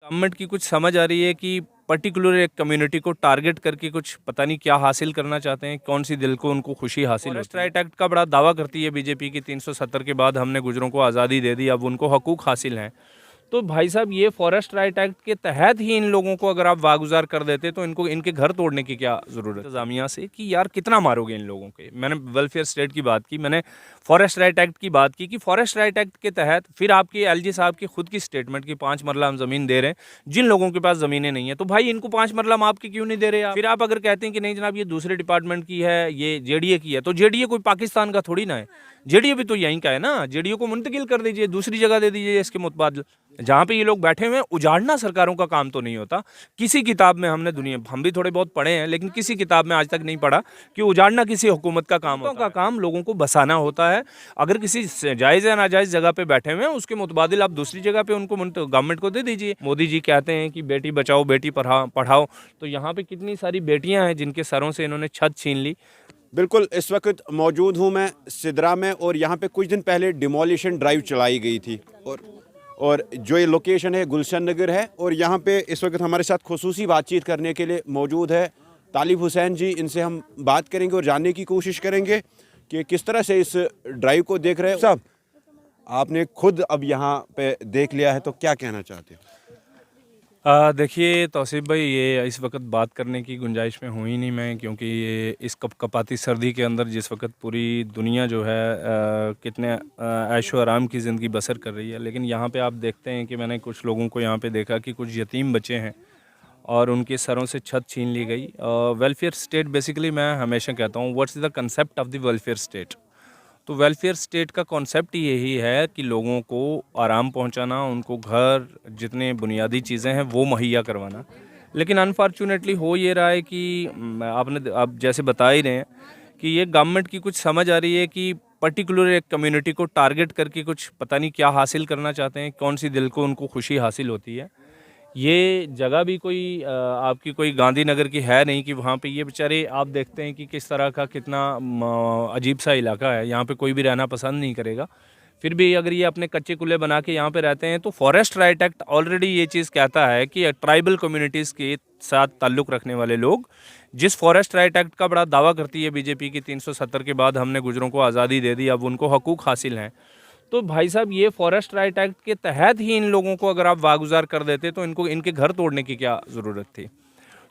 Government की कुछ समझ आ रही है कि पर्टिकुलर एक कम्युनिटी को टारगेट करके कुछ पता नहीं क्या हासिल करना चाहते हैं, कौन सी दिल को उनको खुशी हासिल होती है। फॉरेस्ट राइट एक्ट का बड़ा दावा करती है बीजेपी की, 370 के बाद हमने गुजरों को आज़ादी दे दी, अब उनको हकूक़ हासिल हैं। तो भाई साहब, ये फॉरेस्ट राइट एक्ट के तहत ही इन लोगों को अगर आप वागुजार कर देते तो इनको इनके घर तोड़ने की क्या ज़रूरत है इंतजामिया से कि यार कितना मारोगे इन लोगों के। मैंने वेलफेयर स्टेट की बात की, मैंने फॉरेस्ट राइट एक्ट की बात की कि फॉरेस्ट राइट एक्ट के तहत फिर आपकी एलजी साहब की खुद की स्टेटमेंट की 5 मरला हम ज़मीन दे रहे हैं जिन लोगों के पास ज़मीनें नहीं है। तो भाई इनको 5 मरला हम आपके क्यों नहीं दे रहे? फिर आप अगर कहते हैं कि नहीं जनाब ये दूसरे डिपार्टमेंट की है, ये जेडीए की है, तो जेडीए कोई पाकिस्तान का थोड़ी ना है, जेडीए भी तो यहीं का है ना। जेडीए को मुंतकिल कर दीजिए, दूसरी जगह दे दीजिए इसके मुतबादल। जहाँ पे ये लोग बैठे हुए हैं, उजाड़ना सरकारों का काम तो नहीं होता। किसी किताब में हमने दुनिया हम भी थोड़े बहुत पढ़े हैं, लेकिन किसी किताब में आज तक नहीं पढ़ा कि उजाड़ना किसी हुकूमत का काम होता है। काम लोगों को बसाना होता है। अगर किसी जायज़ या नाजायज़ जगह पे बैठे हुए हैं, उसके मुतबादिल आप दूसरी जगह पे उनको गवर्नमेंट को दे दीजिए। मोदी जी कहते हैं कि बेटी बचाओ बेटी पढ़ाओ, तो यहाँ पे कितनी सारी बेटियाँ हैं जिनके सरों से इन्होंने छत छीन ली। बिल्कुल, इस वक्त मौजूद हूँ मैं सिदरा में और यहाँ पे कुछ दिन पहले डिमोलिशन ड्राइव चलाई गई थी और जो ये लोकेशन है गुलशन नगर है। और यहाँ पे इस वक्त हमारे साथ खुसूसी बातचीत करने के लिए मौजूद है तालिब हुसैन जी। इनसे हम बात करेंगे और जानने की कोशिश करेंगे कि किस तरह से इस ड्राइव को देख रहे हैं। साहब, आपने खुद अब यहाँ पे देख लिया है, तो क्या कहना चाहते हैं? देखिए तौसीफ भाई, ये इस वक्त बात करने की गुंजाइश में हूँ ही नहीं मैं, क्योंकि ये इस कपकपाती सर्दी के अंदर जिस वक्त पूरी दुनिया जो है कितने ऐशो आराम की ज़िंदगी बसर कर रही है, लेकिन यहाँ पे आप देखते हैं कि मैंने कुछ लोगों को यहाँ पे देखा कि कुछ यतीम बच्चे हैं और उनके सरों से छत छीन ली गई। वेलफेयर स्टेट बेसिकली मैं हमेशा कहता हूँ, what's the concept of the welfare state. तो वेलफेयर स्टेट का कॉन्सेप्ट यही है कि लोगों को आराम पहुंचाना, उनको घर, जितने बुनियादी चीज़ें हैं वो मुहैया करवाना। लेकिन अनफॉर्चुनेटली हो ये रहा है कि आपने आप जैसे बता ही रहे हैं कि ये गवर्नमेंट की कुछ समझ आ रही है कि पर्टिकुलर एक कम्युनिटी को टारगेट करके कुछ पता नहीं क्या हासिल करना चाहते हैं, कौन सी दिल को उनको खुशी हासिल होती है। ये जगह भी कोई आपकी कोई गांधीनगर की है नहीं कि वहाँ पे ये बेचारे, आप देखते हैं कि किस तरह का कितना अजीब सा इलाका है। यहाँ पे कोई भी रहना पसंद नहीं करेगा। फिर भी अगर ये अपने कच्चे कुल्ले बना के यहाँ पे रहते हैं, तो फॉरेस्ट राइट एक्ट ऑलरेडी ये चीज़ कहता है कि ट्राइबल कम्युनिटीज़ के साथ ताल्लुक़ रखने वाले लोग, जिस फॉरेस्ट राइट एक्ट का बड़ा दावा करती है बीजेपी की, 370 के बाद हमने गुजरों को आज़ादी दे दी, अब उनको हकूक़ हासिल हैं। तो भाई साहब, ये फॉरेस्ट राइट एक्ट के तहत ही इन लोगों को अगर आप वागुजार कर देते तो इनको इनके घर तोड़ने की क्या ज़रूरत थी।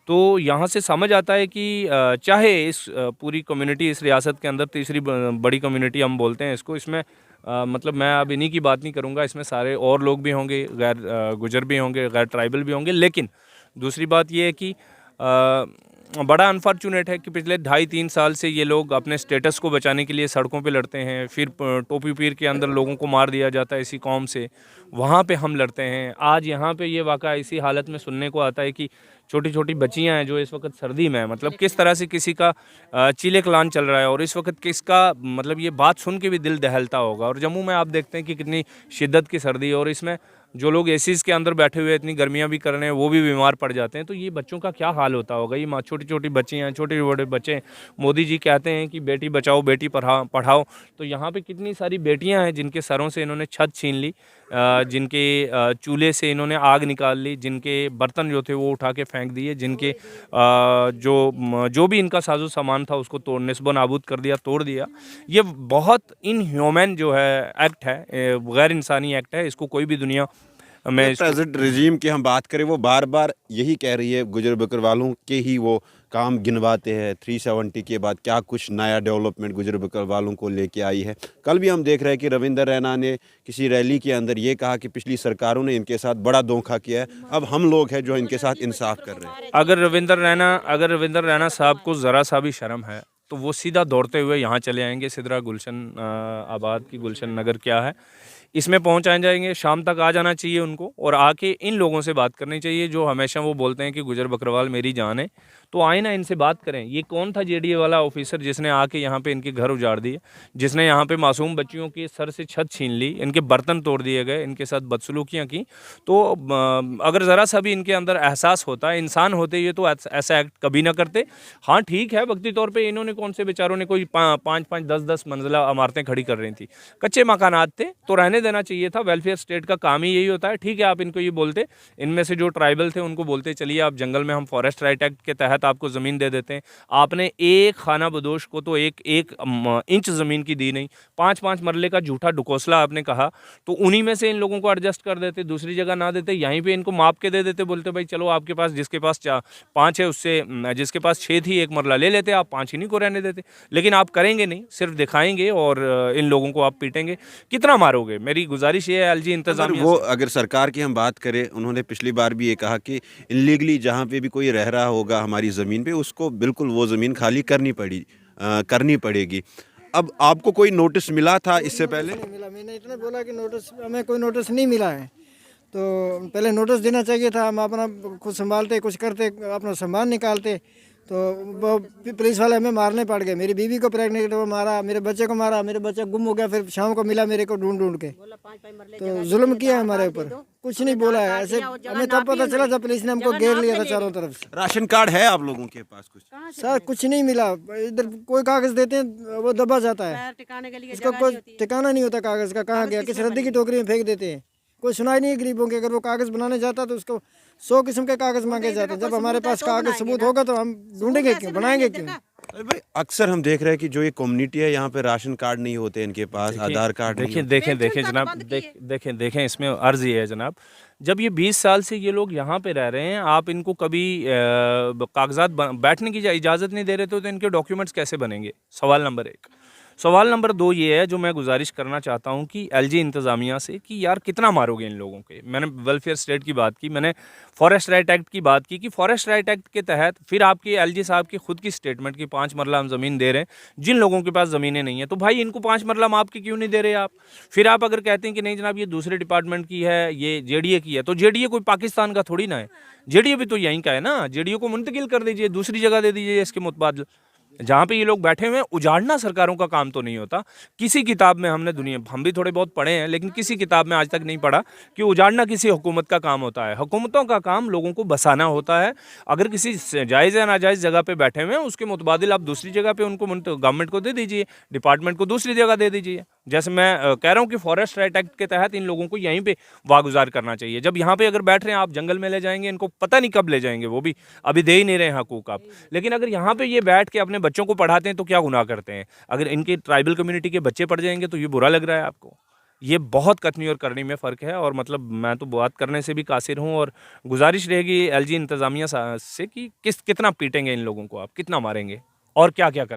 तो यहाँ से समझ आता है कि चाहे इस पूरी कम्युनिटी इस रियासत के अंदर तीसरी बड़ी कम्युनिटी हम बोलते हैं इसको, इसमें मतलब मैं अब इन्हीं की बात नहीं करूँगा, इसमें सारे और लोग भी होंगे, गैर गुजर भी होंगे, गैर ट्राइबल भी होंगे। लेकिन दूसरी बात ये है कि बड़ा अनफॉर्चुनेट है कि पिछले 2.5-3 साल से ये लोग अपने स्टेटस को बचाने के लिए सड़कों पे लड़ते हैं। फिर टोपी पीर के अंदर लोगों को मार दिया जाता है इसी कौम से, वहाँ पे हम लड़ते हैं। आज यहाँ पे ये वाक़ा इसी हालत में सुनने को आता है कि छोटी छोटी बच्चियाँ हैं जो इस वक्त सर्दी में, मतलब किस तरह से किसी का चीले कलान चल रहा है और इस वक्त किसका, मतलब ये बात सुन के भी दिल दहलता होगा। और जम्मू में आप देखते हैं कि कितनी शिद्दत की सर्दी है और इसमें जो लोग एसीज़ के अंदर बैठे हुए इतनी गर्मियाँ भी कर रहे हैं, वो भी बीमार पड़ जाते हैं। तो ये बच्चों का क्या हाल होता होगा। ये छोटी छोटी बच्चियाँ, छोटे बड़े बच्चे, मोदी जी कहते हैं कि बेटी बचाओ बेटी पढ़ाओ, तो यहाँ पे कितनी सारी बेटियाँ हैं जिनके सरों से इन्होंने छत छीन ली, जिनके चूल्हे से इन्होंने आग निकाल ली, जिनके बर्तन जो थे वो उठा के फेंक दिए, जिनके जो भी इनका साजो सामान था उसको निस्बो नाबूद कर दिया, तोड़ दिया। ये बहुत इनह्यूमन जो है एक्ट है, गैर इंसानी एक्ट है। इसको कोई भी दुनिया में प्रेजेंट रजीम की हम बात करें, वो बार बार यही कह रही है, गुजर बकर वालों के ही वो काम गिनवाते हैं। 370 के बाद क्या कुछ नया डेवलपमेंट गुजर बकर वालों को लेके आई है। कल भी हम देख रहे हैं कि रविंदर रैना ने किसी रैली के अंदर ये कहा कि पिछली सरकारों ने इनके साथ बड़ा धोखा किया है, अब हम लोग हैं जो इनके साथ इंसाफ कर रहे हैं। अगर रविंदर रैना साहब को ज़रा सा भी शर्म है तो वो सीधा दौड़ते हुए यहाँ चले आएंगे। सिदरा गुलशन आबाद की गुलशन नगर क्या है, इसमें पहुँच आ जाएंगे। शाम तक आ जाना चाहिए उनको और आके इन लोगों से बात करनी चाहिए जो हमेशा वो बोलते हैं कि गुजर बकरवाल मेरी जान है। तो आए ना, इनसे बात करें। ये कौन था जेडीए वाला ऑफिसर जिसने आके यहाँ पे इनके घर उजाड़ दिए, जिसने यहाँ पे मासूम बच्चियों के सर से छत छीन ली, इनके बर्तन तोड़ दिए गए, इनके साथ बदसलूकियाँ की। तो अगर ज़रा सा भी इनके अंदर एहसास होता, इंसान होते ये तो ऐसा एक्ट कभी ना करते। हाँ ठीक है, वक्ती तौर पर इन्होंने कौन से बेचारों ने कोई 5-5, 10-10 मंजिला इमारतें खड़ी कर रही थी, कच्चे मकानात थे तो रहने देना चाहिए था। वेलफेयर स्टेट का काम ही यही होता है। ठीक है, आप इनको ये बोलते, इनमें से जो ट्राइबल थे उनको बोलते चलिए आप जंगल में हम फॉरेस्ट राइट एक्ट के तहत आपको ज़मीन दे देते हैं। आपने एक खाना बदोश को तो एक इंच ज़मीन की दी नहीं, 5-5 मरले का झूठा ढकोसला आपने कहा, तो उन्हीं में से इन लोगों को एडजस्ट कर देते, दूसरी जगह ना देते, यहीं पे इनको माप के दे देते, बोलते भाई चलो आपके पास जिसके पास 5 है उससे, जिसके पास 6 थी एक मरला ले लेते, आप 5 इन्हीं को रहने देते। लेकिन आप करेंगे नहीं, सिर्फ दिखाएंगे और इन लोगों को आप पीटेंगे। कितना मारोगे? मेरी गुजारिश ये है एलजी इंतजामिया वो से। अगर सरकार की हम बात करें, उन्होंने पिछली बार भी ये कहा कि इलीगली जहाँ पे भी कोई रह रहा होगा हमारी ज़मीन पे, उसको बिल्कुल वो ज़मीन खाली करनी पड़ेगी। अब आपको कोई नोटिस मिला था इससे पहले? नहीं मिला। मैंने इतना बोला कि नोटिस, हमें कोई नोटिस नहीं मिला है, तो पहले नोटिस देना चाहिए था। हम अपना खुद संभालते, कुछ करते, अपना सामान निकालते, तो वो पुलिस वाले हमें मारने पड़ गए। मेरी बीवी को प्रेग्नेंट वो मारा, मेरे बच्चे को मारा, मेरे बच्चा गुम हो गया, फिर शाम को मिला मेरे को ढूंढ के। तो जुल्म किया हमारे ऊपर, कुछ नहीं बोला है ऐसे। हमें तब पता चला जब पुलिस ने हमको घेर लिया था चारों तरफ से। राशन कार्ड है आप लोगों के पास कुछ? सर कुछ नहीं मिला। इधर कोई कागज देते हैं वो दबा जाता है, उसका कोई ठिकाना नहीं होता कागज का, कहाँ गया, किस रद्दी की टोकरी में फेंक देते हैं। कोई सुनाई नहीं है गरीबों के। अगर वो कागज बनाने जाता तो उसको 100 किस्म के कागज मांगे जाते हैं। जब हमारे पास कागज सबूत होगा तो हम ढूंढेंगे क्यों, बनाएंगे क्यों? अरे भाई, अक्सर हम देख रहे हैं कि जो ये कम्युनिटी है यहाँ पे राशन कार्ड नहीं होते इनके पास, आधार कार्ड नहीं होते। देखें जनाब, देखें इसमें अर्ज ये है जनाब, जब ये 20 साल से ये लोग यहाँ पे रह रहे हैं, आप इनको कभी कागजात बैठने की इजाज़त नहीं दे रहे तो इनके डॉक्यूमेंट्स कैसे बनेंगे? सवाल नंबर 1। सवाल नंबर 2 ये है जो मैं गुजारिश करना चाहता हूँ कि एलजी इंतज़ामिया से कि यार कितना मारोगे इन लोगों के। मैंने वेलफेयर स्टेट की बात की, मैंने फॉरेस्ट राइट एक्ट की बात की कि फॉरेस्ट राइट एक्ट के तहत फिर आपकी एलजी साहब की खुद की स्टेटमेंट की 5 मरला हम ज़मीन दे रहे हैं जिन लोगों के पास ज़मीनें नहीं हैं, तो भाई इनको 5 मरला माप की क्यों नहीं दे रहे आप? फिर आप अगर कहते हैं कि नहीं जनाब ये दूसरे डिपार्टमेंट की है, ये जेडीए की है, तो जेडीए कोई पाकिस्तान का थोड़ी ना है, जेडीए भी तो यहीं का है ना। जेडीए को मुंतकिल कर दीजिए, दूसरी जगह दे दीजिए इसके मुतबादल। जहाँ पे ये लोग बैठे हुए हैं, उजाड़ना सरकारों का काम तो नहीं होता। किसी किताब में हमने हम भी थोड़े बहुत पढ़े हैं, लेकिन किसी किताब में आज तक नहीं पढ़ा कि उजाड़ना किसी हुकूमत का काम होता है। हुकूमतों का काम लोगों को बसाना होता है। अगर किसी जायज़ या नाजायज़ जगह पे बैठे हुए हैं, उसके मुतबादिल आप दूसरी जगह पे उनको गवर्नमेंट को दे दीजिए, डिपार्टमेंट को दूसरी जगह दे दीजिए। जैसे मैं कह रहा हूँ कि फॉरेस्ट राइट एक्ट के तहत इन लोगों को यहीं पे वागुजार करना चाहिए। जब यहाँ पे अगर बैठ रहे हैं, आप जंगल में ले जाएंगे इनको, पता नहीं कब ले जाएंगे, वो भी अभी दे ही नहीं रहे हकूक आप। लेकिन अगर यहाँ पे ये बैठ के अपने बच्चों को पढ़ाते हैं तो क्या गुनाह करते हैं? अगर इनके ट्राइबल कम्युनिटी के बच्चे पढ़ जाएंगे तो ये बुरा लग रहा है आपको? ये बहुत कथनी और करनी में फ़र्क है। और मतलब मैं तो बात करने से भी कासिर हूँ, और गुजारिश रहेगी एलजी इंतज़ामिया से कि कितना पीटेंगे इन लोगों को आप, कितना मारेंगे और क्या क्या करेंगे।